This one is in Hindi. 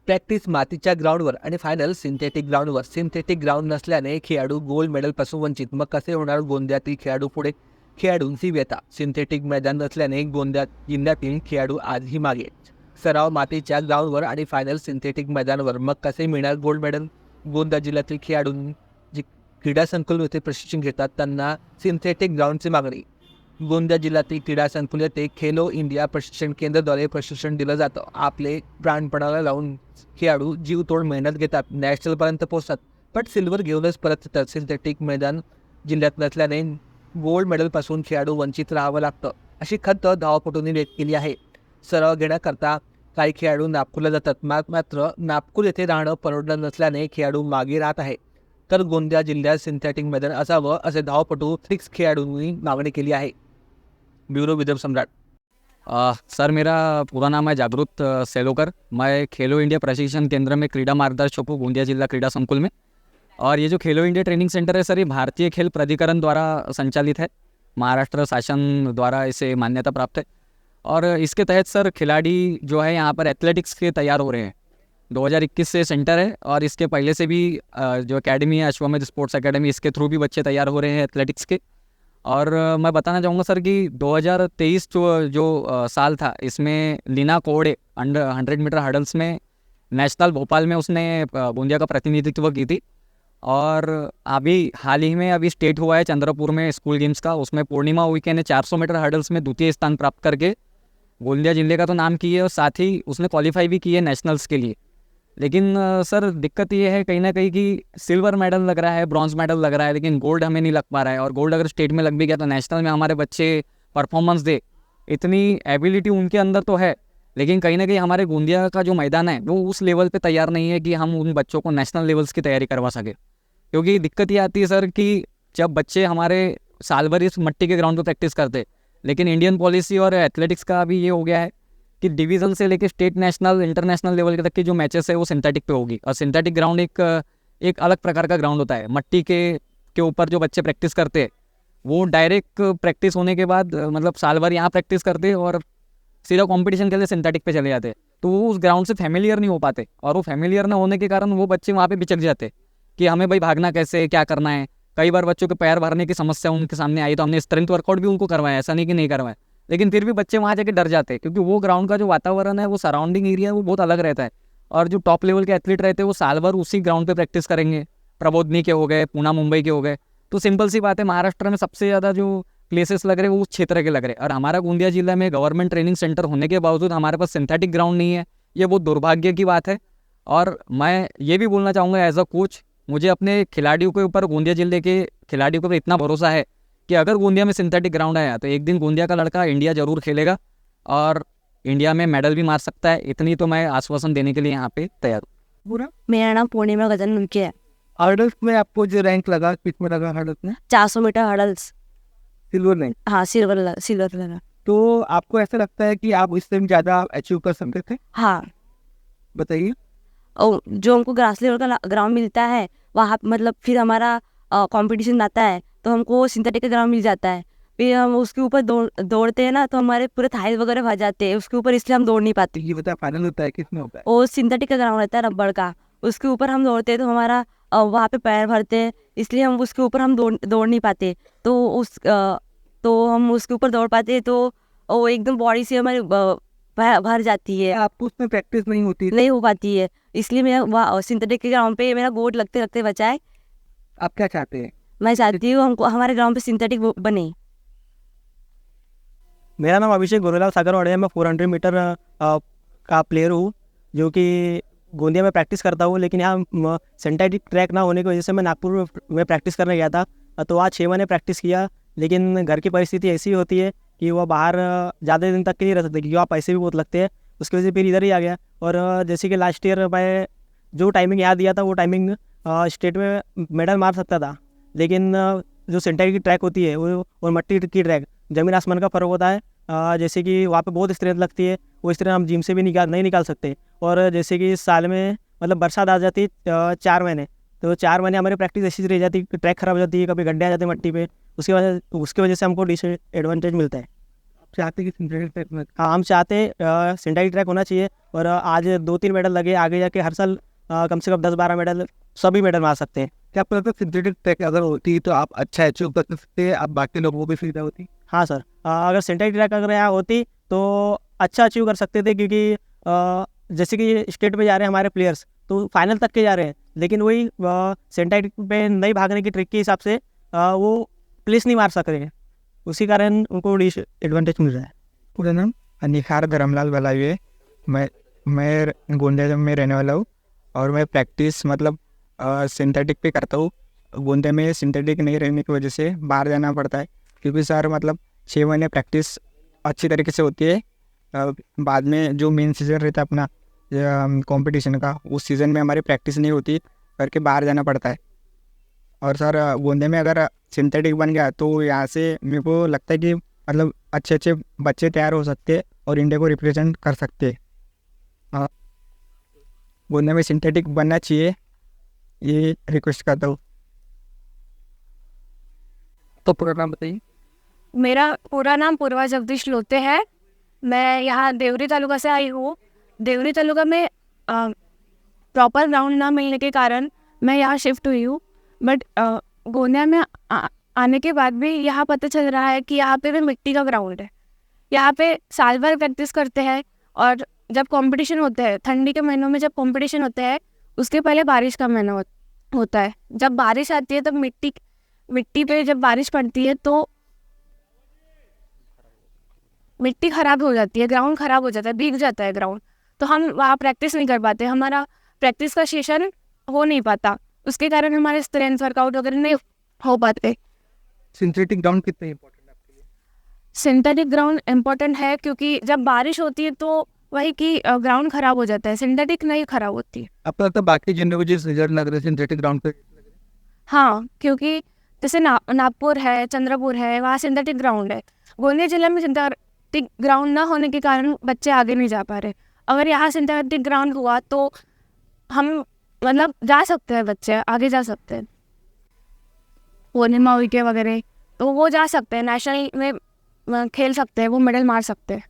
प्रॅक्टिस मातीच्या ग्राउंडवर आणि फायनल सिंथेटिक ग्राउंडवर. सिंथेटिक ग्राउंड नसल्याने खेळाडू गोल्ड मेडलपासून वंचित. मग कसे होणार गोंदियातील खेळाडू पुढे? खेळाडूंची व्यथा. सिंथेटिक मैदान नसल्याने जिल्ह्यातील खेळाडू आजही मागे. सराव मातीच्या ग्राउंडवर आणि फायनल सिंथेटिक मैदानावर. मग कसे मिळणार गोल्ड मेडल? गोंदिया जिल्ह्यातील खेळाडू जे क्रीडा संकुल येथे प्रशिक्षण घेतात त्यांना सिंथेटिक ग्राउंडची मागणी. गोंदिया जिल्ह्यातील क्रीडा संकुल येथे खेलो इंडिया प्रशिक्षण केंद्राद्वारे प्रशिक्षण दिलं जातं. आपले प्राणपणाला लावून खेळाडू जीवतोड मेहनत घेतात, नॅशनलपर्यंत पोहोचतात, पण सिल्वर घेऊनच परत येतात. सिंथेटिक मैदान जिल्ह्यात नसल्याने गोल्ड मेडलपासून खेळाडू वंचित राहावं लागतं, अशी खंत धावपटूंनी व्यक्त केली आहे. सराव घेण्याकरता काही खेळाडू नागपूरला जातात, मात्र नागपूर येथे राहणं परवडलं नसल्याने खेळाडू मागे राहत आहे. तर गोंदिया जिल्ह्यात सिंथेटिक मैदान असावं असे धावपटू फिक्स खेळाडूंनी मागणी केली आहे. ब्यूरो विदर्भ सम्राट. सर मेरा पूरा नाम है जागरूक सेलोकर. मैं खेलो इंडिया प्रशिक्षण केंद्र में क्रीडा मार्गदर्शक हूँ गोंदिया जिला क्रीडा संकुल में. और ये जो खेलो इंडिया ट्रेनिंग सेंटर है सर, ये भारतीय खेल प्राधिकरण द्वारा संचालित है, महाराष्ट्र शासन द्वारा इसे मान्यता प्राप्त है. और इसके तहत सर खिलाड़ी जो है यहाँ पर एथलेटिक्स के तैयार हो रहे हैं. 2021 से सेंटर है और इसके पहले से भी जो एकेडमी है अश्वमेध स्पोर्ट्स एकेडमी, इसके थ्रू भी बच्चे तैयार हो रहे हैं एथलेटिक्स के. और मैं बताना चाहूँगा सर कि 2023 जो साल था, इसमें लीना कोड़े अंडर 100 मीटर हर्डल्स में नेशनल भोपाल में उसने गोंदिया का प्रतिनिधित्व की थी. और अभी हाल ही में अभी स्टेट हुआ है चंद्रपुर में स्कूल गेम्स का, उसमें पूर्णिमा उइके ने 400 मीटर हर्डल्स में द्वितीय स्थान प्राप्त करके गोंदिया जिले का तो नाम की है और साथ ही उसने क्वालिफाई भी की है नेशनल्स के लिए. लेकिन सर दिक्कत ये है कहीं ना कहीं कि सिल्वर मेडल लग रहा है, ब्रॉन्ज मेडल लग रहा है, लेकिन गोल्ड हमें नहीं लग पा रहा है. और गोल्ड अगर स्टेट में लग भी गया तो नेशनल में हमारे बच्चे परफॉर्मेंस दे, इतनी एबिलिटी उनके अंदर तो है, लेकिन कहीं ना कहीं हमारे गोंदिया का जो मैदान है वो उस लेवल पे तैयार नहीं है कि हम उन बच्चों को नेशनल लेवल्स की तैयारी करवा सके. क्योंकि दिक्कत ये आती है सर कि जब बच्चे हमारे साल भर इस मिट्टी के ग्राउंड पर प्रैक्टिस करते, लेकिन इंडियन पॉलिसी और एथलेटिक्स का अभी ये हो गया है कि डिवीज़न से लेकर स्टेट, नेशनल, इंटरनेशनल लेवल तक की जो मैचेस है वो सिंथेटिक पे होगी. और सिंथेटिक ग्राउंड एक अलग प्रकार का ग्राउंड होता है. मट्टी के ऊपर जो बच्चे प्रैक्टिस करते हैं वो डायरेक्ट प्रैक्टिस होने के बाद मतलब साल भर यहाँ प्रैक्टिस करते हैं और सीधा कंपटीशन के लिए सिंथेटिक पे चले जाते हैं. तो वो उस ग्राउंड से फैमिलियर नहीं हो पाते, और वो फैमिलियर ना होने के कारण वो बच्चे वहाँ पे बिचक जाते कि हमें भाई भागना कैसे, क्या करना है. कई बार बच्चों के पैर भरने की समस्या उनके सामने आई तो हमने स्ट्रेंथ वर्कआउट भी उनको करवाया, ऐसा नहीं कि नहीं करवाया, लेकिन फिर भी बच्चे वहाँ जाके डर जाते हैं क्योंकि वो ग्राउंड का जो वातावरण है, वो सराउंडिंग एरिया है, वो बहुत अलग रहता है. और जो टॉप लेवल के एथलीट रहते हैं वो साल भर उसी ग्राउंड पे प्रैक्टिस करेंगे. प्रबोधनी के हो गए, पूना मुंबई के हो गए. तो सिंपल सी बात है, महाराष्ट्र में सबसे ज़्यादा जो प्लेसेस लग रहे हैं वो उस क्षेत्र के लग रहे हैं. और हमारा गोंदिया जिला में गवर्नमेंट ट्रेनिंग सेंटर होने के बावजूद हमारे पास सिंथेटिक ग्राउंड नहीं है. ये बहुत दुर्भाग्य की बात है. और मैं ये भी बोलना चाहूँगा एज अ कोच, मुझे अपने खिलाड़ियों के ऊपर, गोंदिया जिले के खिलाड़ियों के ऊपर इतना भरोसा है कि अगर गोंदिया में सिंथेटिक ग्राउंड आया तो एक दिन गोंदिया का लड़का इंडिया जरूर खेलेगा और इंडिया में मेडल भी मार सकता है. इतनी तो मैं आश्वासन देने के लिए यहाँ पे तैयार हूँ. पूरा मेरा नाम पूर्णिमा गजानन उनके है. हर्डल्स में आपको जो रैंक लगा, किस में लगा हर्डल्स में? 400 मीटर हर्डल्स. Silver rank. हाँ, सिल्वर लगा. तो आपको ऐसा लगता है कि आप इससे भी ज़्यादा अचीव कर सकते थे? हाँ. बताइए. और जो हमको ग्रास लेवल का ग्राउंड मिलता है वहाँ मतलब फिर हमारा कंपटीशन आता है तो हमको सिंथेटिक का ग्राउंड मिल जाता है. फिर हम उसके ऊपर दौड़ते हैं ना तो हमारे पूरे थाइस वगैरह भर जाते हैं उसके ऊपर, इसलिए हम दौड़ नहीं पाते. ये बता, फाइनल होता है किस में होता है? वो सिंथेटिक का ग्राउंड रहता है रबड़ का, उसके ऊपर हम दौड़ते हैं तो हमारा वहाँ पे पैर भरते हैं, इसलिए हम उसके ऊपर हम दौड़ नहीं पाते. तो हम उसके ऊपर दौड़ पाते हैं तो वो एकदम बॉडी से हमारी भर जाती है. आपको उसमें प्रैक्टिस नहीं होती? नहीं हो पाती है, इसलिए मैं सिंथेटिक के ग्राउंड पे मेरा गोट लगते लगते बचाए. आप क्या चाहते हैं? मैं चाहती हूँ हमको हमारे ग्राउंड पे सिंथेटिक बने. मेरा नाम अभिषेक गोरेलाल सागरवाड़े है. मैं 400 मीटर का प्लेयर हूँ जो कि गोंदिया में प्रैक्टिस करता हूँ, लेकिन यहाँ सिंथेटिक ट्रैक ना होने की वजह से मैं नागपुर में प्रैक्टिस करने गया था. तो आज 6 महीने प्रैक्टिस किया, लेकिन घर की परिस्थिति ऐसी होती है कि वह बाहर ज़्यादा दिन तक के नहीं रह सकते क्योंकि वहाँ पैसे भी बहुत लगते हैं. उसकी वजह से फिर इधर ही आ गया. और जैसे कि लास्ट ईयर मैं जो टाइमिंग याद दिया था वो टाइमिंग स्टेट में मेडल मार सकता था, लेकिन जो सिंथेटिक की ट्रैक होती है वो और मट्टी की ट्रैक ज़मीन आसमान का फ़र्क होता है. जैसे कि वहाँ पे बहुत स्ट्रेंथ लगती है, वो स्ट्रेंथ हम जिम से भी नहीं निकाल सकते. और जैसे कि साल में मतलब बरसात आ जाती है 4 महीने, तो 4 महीने हमारी प्रैक्टिस ऐसी रह जाती है, ट्रैक खराब हो जाती है, कभी गड्ढे आ जाते हैं मट्टी पे, उसकी वजह से हमको डिसएडवांटेज मिलता है. चाहते हैं कि सिंथेटिक ट्रैक में? हाँ, हम चाहते सिंथेटिक ट्रैक होना चाहिए और आज 2-3 मेडल लगे, आगे जाके हर साल कम से कम 10-12 मेडल, सभी मेडल मार सकते हैं। क्या आपको लगता है सिंथेटिक ट्रैक अगर होती तो आप अच्छा अचीव कर सकते, आप बाकी लोगों को भी सुविधा होती? हाँ सर, अगर सिंथेटिक ट्रैक अगर यहाँ होती तो अच्छा अचीव कर सकते थे, क्योंकि जैसे कि स्टेट पे जा रहे हैं हमारे प्लेयर्स तो फाइनल तक के जा रहे हैं, लेकिन वही सिंथेटिक पे नहीं भागने की ट्रिक के हिसाब से वो प्लेस नहीं मार सक रहे हैं, उसी कारण उनको एडवांटेज मिल रहा है। पूरा नाम अनिखार धर्मलाल बलावे। मैं गोंदिया में रहने वाला हूँ और मैं प्रैक्टिस मतलब सिंथेटिक पे करता हूँ। गोंदिया में सिंथेटिक नहीं रहने की वजह से बाहर जाना पड़ता है, क्योंकि सर मतलब 6 महीने प्रैक्टिस अच्छी तरीके से होती है। बाद में जो मेन सीज़न रहता है अपना कंपटीशन का, उस सीज़न में हमारी प्रैक्टिस नहीं होती करके बाहर जाना पड़ता है। और सर गोंदिया में अगर सिंथेटिक बन गया तो यहाँ से मेरे को लगता है कि मतलब अच्छे अच्छे बच्चे तैयार हो सकते हैं और इंडिया को रिप्रेजेंट कर सकते हैं। गोंदिया में सिंथेटिक बनना चाहिए, ये रिक्वेस्ट करता हूँ। तो पूरा नाम बताइए। मेरा पूरा नाम पूर्वा जगदीश लोते है। मैं यहाँ देवरी तालुका से आई हूँ। देवरी तालुका में प्रॉपर ग्राउंड ना मिलने के कारण मैं यहाँ शिफ्ट हुई हूँ, बट गोंदिया में आने के बाद भी यहाँ पता चल रहा है कि यहाँ पे भी मिट्टी का ग्राउंड है। यहाँ पे साल भर प्रैक्टिस करते हैं और जब कंपटीशन होते हैं, ठंडी के महीनों में जब कंपटीशन होते हैं, उसके पहले बारिश का महीना होता है। जब बारिश आती है तब मिट्टी पे जब बारिश पड़ती है तो मिट्टी खराब हो जाती है, ग्राउंड खराब हो जाता है, भीग जाता है ग्राउंड, तो हम वहाँ प्रैक्टिस नहीं कर पाते, हमारा प्रैक्टिस का सेशन हो नहीं पाता, उसके कारण हमारे स्ट्रेंथ वर्कआउट वगैरह नहीं हो पाते। सिंथेटिक ग्राउंड कितने इंपॉर्टेंट है आपके लिए? सिंथेटिक ग्राउंड इम्पोर्टेंट है क्योंकि जब बारिश होती है तो वही कि ग्राउंड खराब हो जाता है, सिंथेटिक नहीं खराब होती है। आपको लगता है बाकी जिन लोगों जिस रिजल्ट लग रहे हैं सिंथेटिक ग्राउंड पे? हाँ, क्योंकि जैसे नागपुर है, चंद्रपुर है, वहाँ सिंथेटिक ग्राउंड है। गोंदिया जिला में सिंथेटिक ग्राउंड ना होने के कारण बच्चे आगे नहीं जा पा रहे। अगर यहाँ सिंथेटिक ग्राउंड हुआ तो हम मतलब जा सकते हैं, बच्चे आगे जा सकते हैं। पूर्णिमा विके वगैरह तो वो जा सकते हैं, नेशनल में खेल सकते हैं, वो मेडल मार सकते हैं।